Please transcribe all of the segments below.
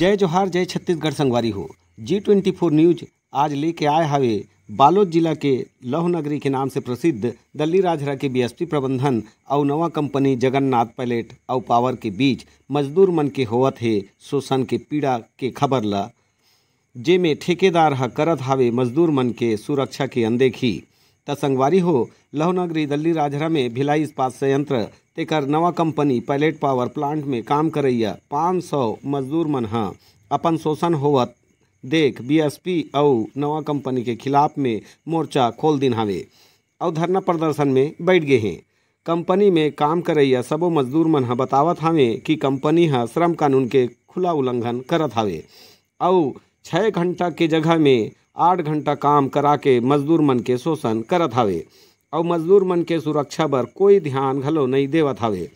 जय जोहार जय छत्तीसगढ़ संगवारी हो। G24 न्यूज आज लेके आए हवे बालोद जिला के लौह नगरी के नाम से प्रसिद्ध दल्ली राजहरा के बीएसपी प्रबंधन और नवा कंपनी जगन्नाथ पैलेट और पावर के बीच मजदूर मन के होवत है शोषण के पीड़ा के खबर ला, जेमे ठेकेदार ह करत हावे मजदूर मन के सुरक्षा के अनदेखी। त संगवारी हो, लौह नगरी दल्ली राजहरा में भिलाई इस्पात संयंत्र तेकर नवा कंपनी पैलेट पावर प्लांट में काम करैया 500 मजदूर मन ह अपन शोषण होवत देख बीएसपी और नवा कंपनी के खिलाफ में मोर्चा खोल दिन हावे और धरना प्रदर्शन में बैठ गए हैं। कंपनी में काम करैया सबो मजदूर मन ह बतावत हावे कि कंपनी ह श्रम कानून के खुला उल्लंघन करत हावे और 6 घंटा के जगह में 8 घंटा काम करा के मजदूर मन के शोषण करत हावे और मजदूर मन के सुरक्षा बर कोई ध्यान घलो नहीं देवत हावे।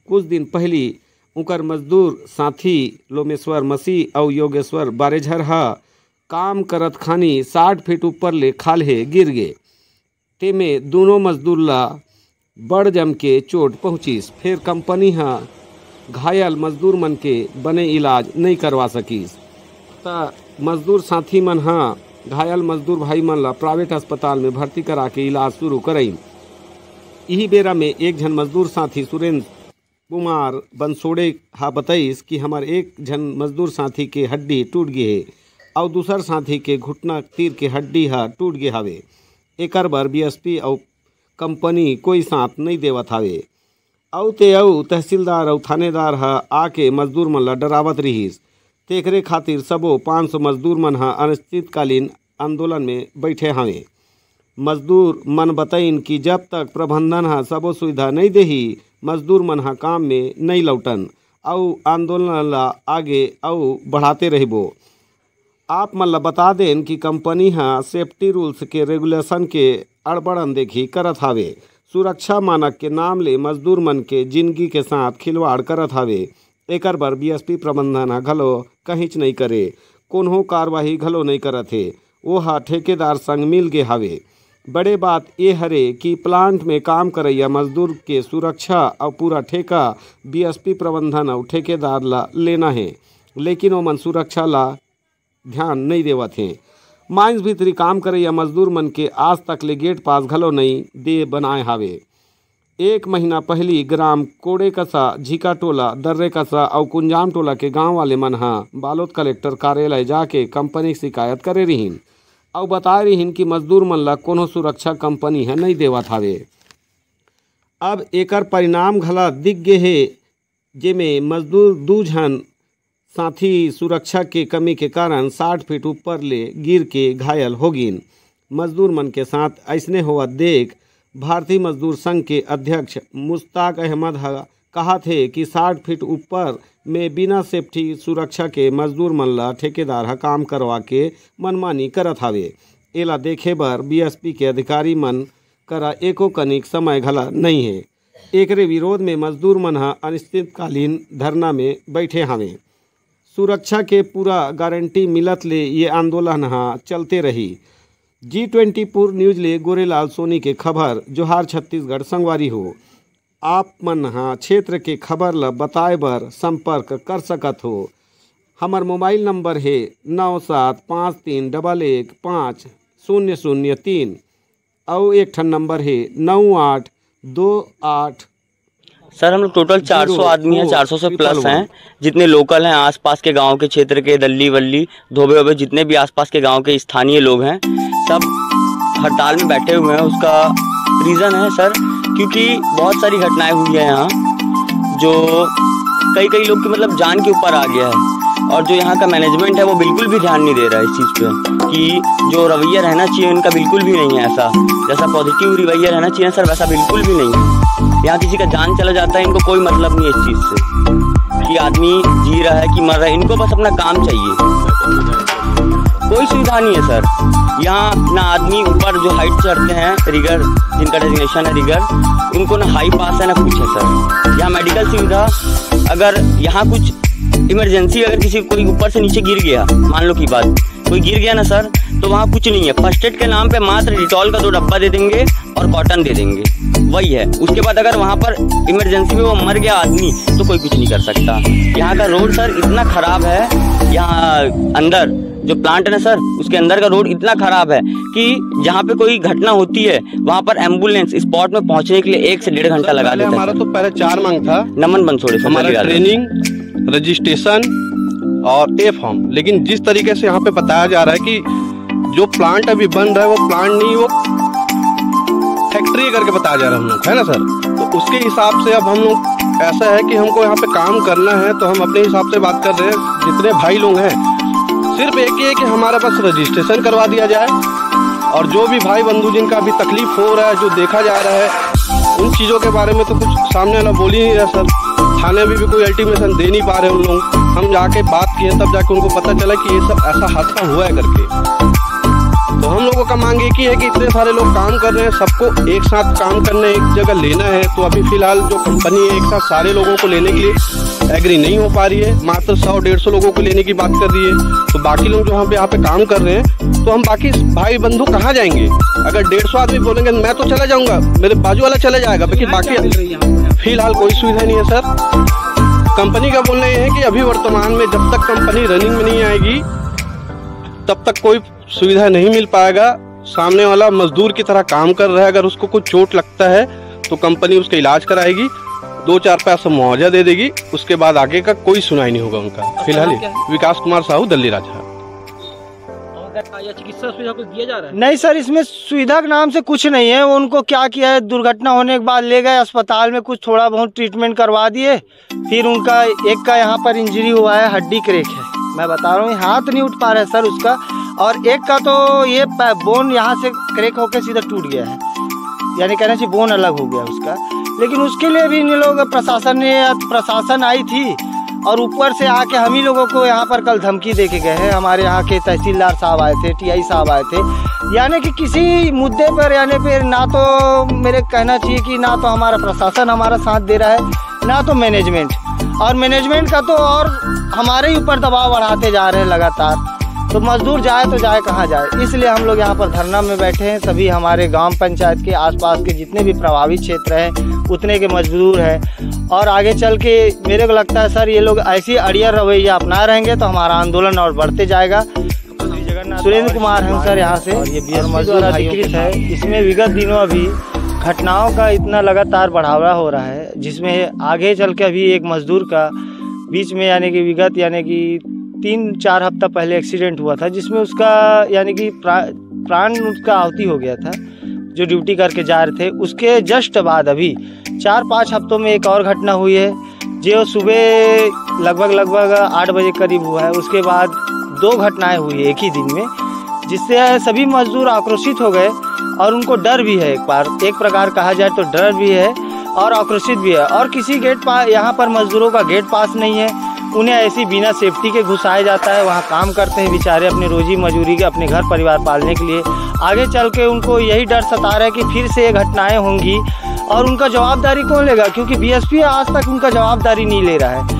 कुछ दिन पहली उकर मजदूर साथी लोमेश्वर मसीह और योगेश्वर बारेझर ह काम करत खानी 60 फीट ऊपर ले खाल्हे गिर गे। तेमे दोनों मजदूर ला बड़ जम के चोट पहुँचिस। फिर कंपनी ह घायल मजदूर मन के बने इलाज नहीं करवा सकीस। त मजदूर साथी मन ह घायल मजदूर भाई मन ला प्राइवेट अस्पताल में भर्ती करा के इलाज शुरू करई। यही बेरा में एक झन मजदूर साथी सुरेंद्र कुमार बंसोड़े हा बताइस कि हमार एक झन मजदूर साथी के हड्डी टूट गे है और दूसर साथी के घुटना तीर के हड्डी हा टूट गे हावे। एकर बर बीएसपी और कंपनी कोई साथ नहीं देवत हावे और तहसीलदार और थानेदार हा आके मजदूर मन ला डरावत रहीस। तेकरे खातिर सबो 500 मजदूर मन ह अनिश्चितकालीन आंदोलन में बैठे हवे। मजदूर मन बताइन कि जब तक प्रबंधन ह सबो सुविधा नहीं देही मजदूर मन ह काम में नहीं लौटन और आंदोलन ला आगे और बढ़ाते रहिबो। आप मन ला बता दें कि कंपनी ह सेफ्टी रूल्स के रेगुलेशन के अड़बड़ अनदेखी करत हावे। सुरक्षा मानक के नाम ले मजदूर मन के जिंदगी के साथ खिलवाड़ करत हावे। एकर बर बीएसपी प्रबंधन घलो कहीच नहीं करे, कोनो कार्रवाई घलो नहीं करत है। वो हा ठेकेदार संग मिल गे हावे। बड़े बात ये हरे कि प्लांट में काम करैया मजदूर के सुरक्षा और पूरा ठेका बीएसपी प्रबंधन और ठेकेदार ला लेना है, लेकिन वो मन सुरक्षा ला ध्यान नहीं देवत हैं। माइंस भीतरी काम करैया मजदूर मन के आज तक ले गेट पास घलो नहीं दे बनाए हावे। 1 महीना पहली ग्राम कोड़े कसा, झीका टोला, दर्रे कसा और कुंजाम टोला के गांव वाले मन ह बालोद कलेक्टर कार्यालय जाके कंपनी की शिकायत करे रहीन और बताए रहीन कि मजदूर मन ला कोनो सुरक्षा कंपनी है नहीं देवत हावे। अब एकर परिणाम घला दिख गे हे, जेमे मजदूर 2 झन साथी सुरक्षा के कमी के कारण 60 फीट ऊपर ले गिर के घायल हो गिन। मजदूर मन के साथ ऐसने होवत देख भारतीय मजदूर संघ के अध्यक्ष मुश्ताक अहमद कहा थे कि 60 फीट ऊपर में बिना सेफ्टी सुरक्षा के मजदूर मन ला ठेकेदार ह काम करवा के मनमानी करत हावे। एला देखे बर बीएसपी के अधिकारी मन करा एको कनिक समय घला नहीं है। एकरे विरोध में मजदूर मन ह अनिश्चितकालीन धरना में बैठे हावे। सुरक्षा के पूरा गारंटी मिलत ले ये आंदोलन ह चलते रही। G24 न्यूज ले गोरेलाल सोनी के खबर। जोहार छत्तीसगढ़ संगवारी हो। आप मन ह क्षेत्र के खबर ला बताए बर संपर्क कर सकत हो। हमार मोबाइल नंबर है 9753115003 और एक ठन नंबर है 9828। सर हम लोग टोटल 400 आदमी हैं, 400 से प्लस हैं। जितने लोकल हैं आसपास के गांव के क्षेत्र के दल्ली वल्ली धोबे वोबे जितने भी आसपास के गांव के स्थानीय लोग हैं सब हड़ताल में बैठे हुए हैं। उसका रीज़न है सर क्योंकि बहुत सारी घटनाएं हुई हैं यहाँ जो कई लोग की मतलब जान के ऊपर आ गया है और जो यहाँ का मैनेजमेंट है वो बिल्कुल भी ध्यान नहीं दे रहा है इस चीज़ पे कि जो रवैया रहना चाहिए उनका बिल्कुल भी नहीं है। ऐसा जैसा पॉजिटिव रवैया रहना चाहिए सर वैसा बिल्कुल भी नहीं है। यहाँ किसी का जान चला जाता है, इनको कोई मतलब नहीं है इस चीज़ से कि आदमी जी रहा है कि मर रहा है, इनको बस अपना काम चाहिए। कोई सुविधा नहीं है सर यहाँ। ना आदमी ऊपर जो हाइट चढ़ते हैं रिगर, जिनका डेजिग्नेशन है रिगर, उनको ना हाई पास है ना कुछ है सर। यहाँ मेडिकल सुविधा, अगर यहाँ कुछ इमरजेंसी अगर किसी कोई ऊपर से नीचे गिर गया, मान लो की बात कोई गिर गया ना सर, तो वहाँ कुछ नहीं है। फर्स्ट एड के नाम पे मात्र डिटॉल का 2 डब्बा दे देंगे और कॉटन दे देंगे, वही है। उसके बाद अगर वहाँ पर इमरजेंसी में वो मर गया आदमी तो कोई कुछ नहीं कर सकता। यहाँ का रोड सर इतना खराब है, यहाँ अंदर जो प्लांट है ना सर, उसके अंदर का रोड इतना खराब है कि जहाँ पे कोई घटना होती है वहाँ पर एम्बुलेंस स्पॉट में पहुँचने के लिए 1 से 1.5 घंटा लगा देता है। हमारा तो पहले 4 मांग था, नमन बंसोड़े हमारा ट्रेनिंग, रजिस्ट्रेशन और ए फॉर्म। लेकिन जिस तरीके से यहाँ पे बताया जा रहा है कि जो प्लांट अभी बन रहा है वो प्लांट नहीं, वो फैक्ट्री करके बताया जा रहा है हम लोग, है ना सर। तो उसके हिसाब से अब हम लोग ऐसा है कि हमको यहाँ पे काम करना है तो हम अपने हिसाब से बात कर रहे हैं। जितने भाई लोग हैं सिर्फ एक ही है कि हमारा बस रजिस्ट्रेशन करवा दिया जाए, और जो भी भाई बंधु जिनका अभी तकलीफ हो रहा है, जो देखा जा रहा है, उन चीज़ों के बारे में तो कुछ सामने वाला बोल ही नहीं रहा सर। थाने में भी कोई अल्टीमेशन दे नहीं पा रहे उन लोग। हम जाके बात किए तब जाके उनको पता चला कि ये सब ऐसा हादसा हुआ है करके। तो हम लोगों का मांग एक ही है कि इतने सारे लोग काम कर रहे हैं, सबको एक साथ काम करने एक जगह लेना है। तो अभी फिलहाल जो कंपनी है एक साथ सारे लोगों को लेने के लिए एग्री नहीं हो पा रही है, मात्र 100-150 लोगों को लेने की बात कर रही है। तो बाकी लोग जो हम यहाँ पे काम कर रहे हैं, तो हम बाकी भाई बंधु कहाँ जाएंगे? अगर 150 आदमी बोलेंगे मैं तो चला जाऊंगा, मेरे बाजू वाला चला जाएगा, लेकिन बाकी फिलहाल कोई सुविधा नहीं है सर। कंपनी का बोलना ये है कि अभी वर्तमान में जब तक कंपनी रनिंग में नहीं आएगी तब तक कोई सुविधा नहीं मिल पाएगा। सामने वाला मजदूर की तरह काम कर रहा है, अगर उसको कुछ चोट लगता है तो कंपनी उसका इलाज कराएगी, 2-4 पैसा मुआवजा दे देगी, उसके बाद आगे का कोई सुनाई नहीं होगा उनका। फिलहाल विकास कुमार साहू, दल्ली राजा। चिकित्सा सुविधा कुछ दिया जा रहा है? नहीं सर, इसमें सुविधा के नाम से कुछ नहीं है। उनको क्या किया है, दुर्घटना होने के बाद ले गए अस्पताल में, कुछ थोड़ा बहुत ट्रीटमेंट करवा दिए, फिर उनका एक का यहाँ पर इंजरी हुआ है, हड्डी क्रैक है, मैं बता रहा हूँ, हाथ नहीं उठ पा रहा है सर उसका, और एक का तो ये बोन यहाँ से क्रैक होकर सीधा टूट गया है, यानी कहना चाहिए बोन अलग हो गया उसका। लेकिन उसके लिए भी इन लोग प्रशासन आई थी और ऊपर से आके हम ही लोगों को यहाँ पर कल धमकी दे के गए हैं। हमारे यहाँ के तहसीलदार साहब आए थे, टीआई साहब आए थे, यानी कि किसी मुद्दे पर ना तो मेरे कहना चाहिए कि ना तो हमारा प्रशासन हमारा साथ दे रहा है, ना तो मैनेजमेंट, और मैनेजमेंट का तो और हमारे ही ऊपर दबाव बढ़ाते जा रहे हैं लगातार। तो मजदूर जाए तो जाए कहाँ जाए, इसलिए हम लोग यहाँ पर धरना में बैठे हैं। सभी हमारे गांव पंचायत के आसपास के जितने भी प्रभावित क्षेत्र हैं उतने के मजदूर हैं, और आगे चल के मेरे को लगता है सर ये लोग ऐसी अड़ियल रवैया अपना रहेंगे तो हमारा आंदोलन और बढ़ते जाएगा। सुरेंद्र कुमार हैं सर यहाँ से, और मजदूर अधिकृत है। इसमें विगत दिनों अभी घटनाओं का इतना लगातार बढ़ावा हो रहा है, जिसमें आगे चल के अभी एक मजदूर का बीच में यानी कि 3-4 हफ्ता पहले एक्सीडेंट हुआ था, जिसमें उसका यानी कि प्राण उसका आहुति हो गया था, जो ड्यूटी करके जा रहे थे। उसके जस्ट बाद अभी 4-5 हफ्तों में एक और घटना हुई है, जो सुबह लगभग 8 बजे करीब हुआ है। उसके बाद 2 घटनाएं हुई एक ही दिन में, जिससे सभी मजदूर आक्रोशित हो गए, और उनको डर भी है, एक प्रकार कहा जाए तो डर भी है और आक्रोशित भी है। और किसी यहाँ पर मजदूरों का गेट पास नहीं है, उन्हें ऐसी बिना सेफ्टी के घुसाया जाता है। वहाँ काम करते हैं बेचारे अपने रोजी मजूरी के, अपने घर परिवार पालने के लिए। आगे चल के उनको यही डर सता रहा है कि फिर से ये घटनाएं होंगी, और उनका जवाबदारी कौन लेगा, क्योंकि बीएसपी आज तक उनका जवाबदारी नहीं ले रहा है।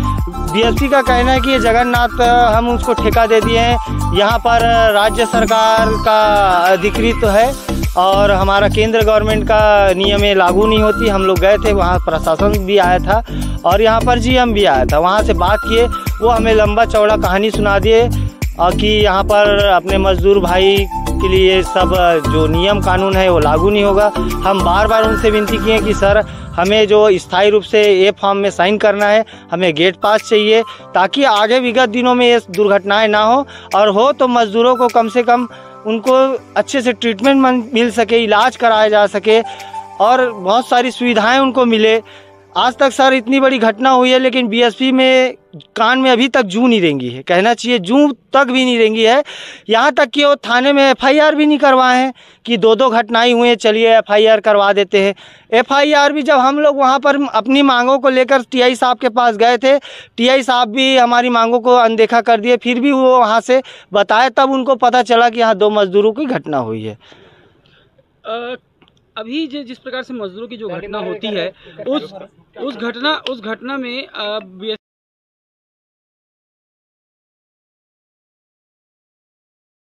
बीएसपी का कहना है कि ये जगन्नाथ हम उसको ठेका दे दिए हैं, यहाँ पर राज्य सरकार का अधिकृत है और हमारा केंद्र गवर्नमेंट का नियम लागू नहीं होती। हम लोग गए थे, वहाँ प्रशासन भी आया था और यहाँ पर जीएम भी आया था, वहाँ से बात किए, वो हमें लंबा चौड़ा कहानी सुना दिए कि यहाँ पर अपने मजदूर भाई के लिए सब जो नियम कानून है वो लागू नहीं होगा। हम बार बार उनसे विनती किए कि सर हमें जो स्थायी रूप से ए फॉर्म में साइन करना है, हमें गेट पास चाहिए, ताकि आगे विगत दिनों में ये दुर्घटनाएं ना हो, और हो तो मजदूरों को कम से कम उनको अच्छे से ट्रीटमेंट मिल सके, इलाज कराया जा सके और बहुत सारी सुविधाएं उनको मिले। आज तक सर इतनी बड़ी घटना हुई है, लेकिन बीएसपी में कान में अभी तक जू नहीं रेंगी है, कहना चाहिए जू तक भी नहीं रेंगी है। यहाँ तक कि वो थाने में एफआईआर भी नहीं करवाए हैं कि 2 घटनाएं हुई हैं, चलिए एफआईआर करवा देते हैं। एफआईआर भी जब हम लोग वहाँ पर अपनी मांगों को लेकर टीआई साहब के पास गए थे, टीआई साहब भी हमारी मांगों को अनदेखा कर दिए, फिर भी वो वहाँ से बताए, तब उनको पता चला कि यहाँ 2 मजदूरों की घटना हुई है। अभी जिस प्रकार से मजदूरों की जो घटना होती है, उस घटना में